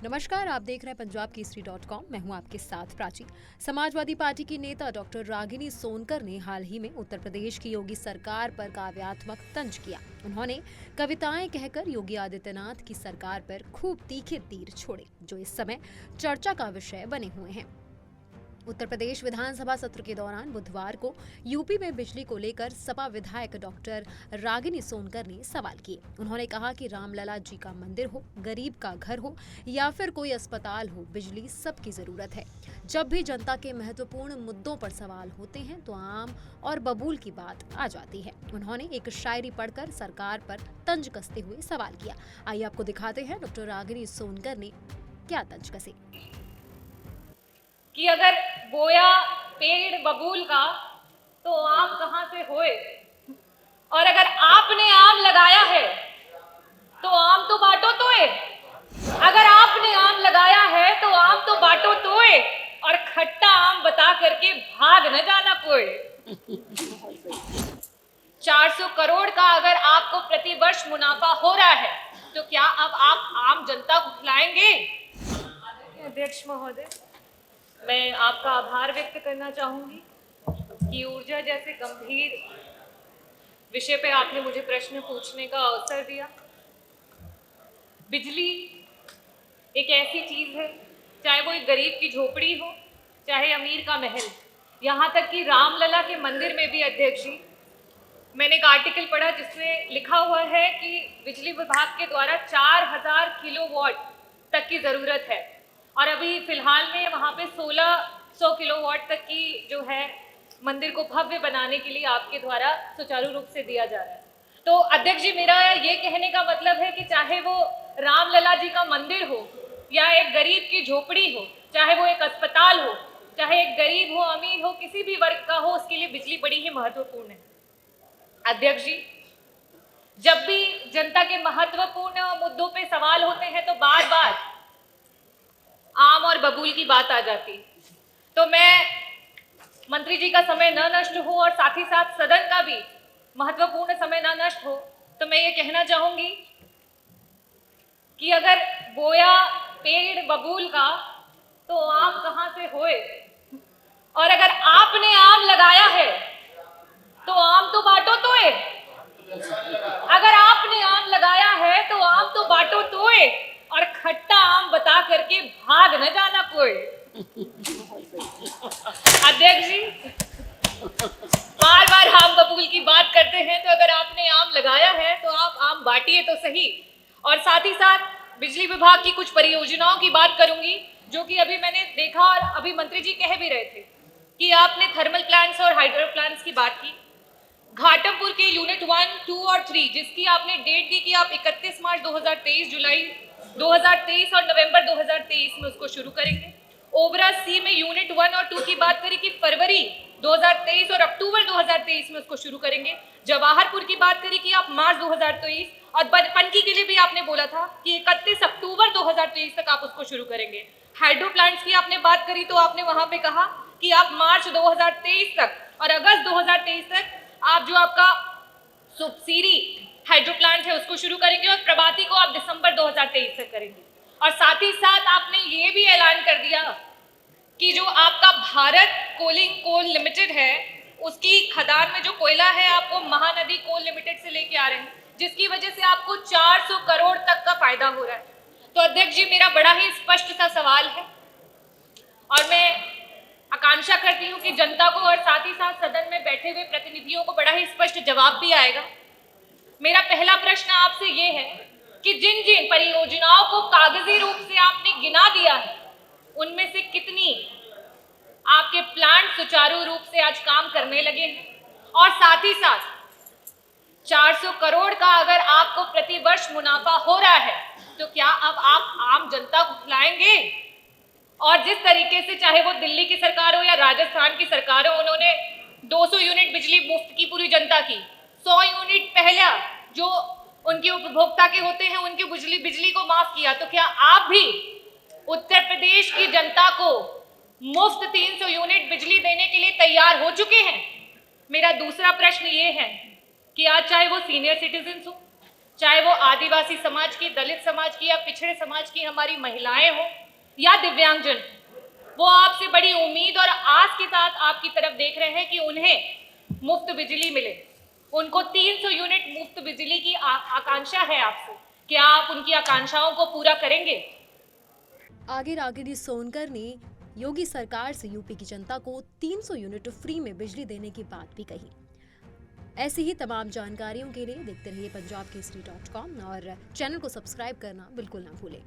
नमस्कार, आप देख रहे हैं पंजाब केसरी.com। मैं हूं आपके साथ प्राची। समाजवादी पार्टी की नेता डॉक्टर रागिनी सोनकर ने हाल ही में उत्तर प्रदेश की योगी सरकार पर काव्यात्मक तंज किया। उन्होंने कविताएं कहकर योगी आदित्यनाथ की सरकार पर खूब तीखे तीर छोड़े, जो इस समय चर्चा का विषय बने हुए हैं। उत्तर प्रदेश विधानसभा सत्र के दौरान बुधवार को यूपी में बिजली को लेकर सपा विधायक डॉक्टर रागिनी सोनकर ने सवाल किए। उन्होंने कहा कि रामलला जी का मंदिर हो, गरीब का घर हो या फिर कोई अस्पताल हो, बिजली सबकी जरूरत है। जब भी जनता के महत्वपूर्ण मुद्दों पर सवाल होते हैं तो आम और बबूल की बात आ जाती है। उन्होंने एक शायरी पढ़कर सरकार पर तंज कसते हुए सवाल किया। आइए आपको दिखाते हैं डॉक्टर रागिनी सोनकर ने क्या तंज कसे। कि अगर बोया पेड़ बबूल का तो आम कहाँ से होए, और अगर आपने आम लगाया है तो आम तो बांटो तोए। अगर आपने आम लगाया है तो आम तो बांटो तोए, और खट्टा आम बता करके भाग न जाना कोई। 400 करोड़ का अगर आपको प्रतिवर्ष मुनाफा हो रहा है तो क्या अब आप आम जनता को खिलाएंगे? अध्यक्ष महोदय, मैं आपका आभार व्यक्त करना चाहूंगी कि ऊर्जा जैसे गंभीर विषय पे आपने मुझे प्रश्न पूछने का अवसर दिया। बिजली एक ऐसी चीज है, चाहे वो एक गरीब की झोपड़ी हो, चाहे अमीर का महल, यहाँ तक कि रामलला के मंदिर में भी अध्यक्ष जी, मैंने एक आर्टिकल पढ़ा जिसमें लिखा हुआ है कि बिजली विभाग के द्वारा 4000 किलोवाट तक की जरूरत है, और अभी फिलहाल में वहाँ पे 1600 किलोवाट तक की जो है मंदिर को भव्य बनाने के लिए आपके द्वारा सुचारू रूप से दिया जा रहा है। तो अध्यक्ष जी, मेरा ये कहने का मतलब है कि चाहे वो रामलला जी का मंदिर हो या एक गरीब की झोपड़ी हो, चाहे वो एक अस्पताल हो, चाहे एक गरीब हो अमीर हो, किसी भी वर्ग का हो, उसके लिए बिजली बड़ी ही महत्वपूर्ण है। अध्यक्ष जी, जब भी जनता के महत्वपूर्ण मुद्दों पे सवाल होते हैं तो बार बार आम और बबूल की बात आ जाती। तो मैं मंत्री जी का समय न नष्ट हो और साथ ही साथ सदन का भी महत्वपूर्ण समय न नष्ट हो, तो मैं ये कहना चाहूंगी कि अगर बोया पेड़ बबूल का तो आम कहाँ से होए, और अगर आपने आम लगाया है तो आम तो बांटो तोए। अगर आपने आम लगाया है तो आम तो बांटो तोए, और खट्टा आम बता करके भाग न जाना कोई। अध्यक्ष जी, बार बार आम बबूल की बात करते हैं, तो अगर आपने आम लगाया है तो आप आम बांटिए तो सही। और साथ ही साथ बिजली विभाग की कुछ परियोजनाओं की बात करूंगी, जो कि अभी मैंने देखा और अभी मंत्री जी कह भी रहे थे कि आपने थर्मल प्लांट्स और हाइड्रो प्लांट्स की बात की। घाटमपुर के यूनिट 1, 2 और 3, जिसकी आपने डेट दी कि आप 31 मार्च 2023, जुलाई 2023 और नवंबर 2023 में उसको शुरू करेंगे। ओबरा सी में यूनिट 1 और 2 की बात करी कि फरवरी 2023 और अक्टूबर 2023 में उसको शुरू करेंगे। जवाहरपुर की बात करी कि आप मार्च 2023, और पनकी के लिए भी आपने बोला था कि 31 अक्टूबर 2023 तक आप उसको शुरू करेंगे। हाइड्रो प्लांट्स की आपने बात करी तो आपने वहां पे कहा कि आप मार्च 2023 तक और अगस्त 2023 तक आप जो आपका सुबसिरी हाइड्रो प्लांट है उसको शुरू करेंगे, और प्रभाती को आप दिसंबर 2023 तक करेंगे। और साथ ही साथ आपने ये भी ऐलान कर दिया कि जो आपका भारत कोलिंग कोल लिमिटेड है, उसकी खदान में जो कोयला है आप वो महानदी कोल लिमिटेड से लेके आ रहे हैं, जिसकी वजह से आपको 400 करोड़ तक का फायदा हो रहा है। तो अध्यक्ष जी, मेरा बड़ा ही स्पष्ट सा सवाल है, और मैं आकांक्षा करती हूं कि जनता को और साथ ही साथ सदन में बैठे हुए प्रतिनिधियों को बड़ा ही स्पष्ट जवाब भी आएगा। मेरा पहला प्रश्न आपसे ये है कि जिन जिन परियोजनाओं को कागजी रूप से आपने गिना दिया है, उनमें से कितनी आपके प्लांट सुचारू रूप से आज काम करने लगे हैं, और साथ ही साथ 400 करोड़ का अगर आपको प्रतिवर्ष मुनाफा हो रहा है तो क्या अब आप आम जनता को खिलाएंगे? और जिस तरीके से चाहे वो दिल्ली की सरकार हो या राजस्थान की सरकार हो, उन्होंने 200 यूनिट बिजली मुफ्त की पूरी जनता की, 100 यूनिट पहला जो उनके उपभोक्ता के होते हैं उनकी बिजली को माफ किया, तो क्या आप भी उत्तर प्रदेश की जनता को मुफ्त 300 यूनिट बिजली देने के लिए तैयार हो चुके हैं? मेरा दूसरा प्रश्न ये है कि आज चाहे वो सीनियर सिटीजन हो, चाहे वो आदिवासी समाज की, दलित समाज की या पिछड़े समाज की हमारी महिलाएं हो या दिव्यांगजन, वो आपसे बड़ी उम्मीद और आस के साथ आपकी तरफ देख रहे हैं कि उन्हें मुफ्त बिजली मिले। उनको 300 यूनिट मुफ्त बिजली की आकांक्षा है आपसे। क्या आप उनकी आकांक्षाओं को पूरा करेंगे? आगे रागिनी सोनकर ने योगी सरकार से यूपी की जनता को 300 यूनिट फ्री में बिजली देने की बात भी कही। ऐसी ही तमाम जानकारियों के लिए देखते रहिए punjabkesari.com और चैनल को सब्सक्राइब करना बिल्कुल ना भूलें।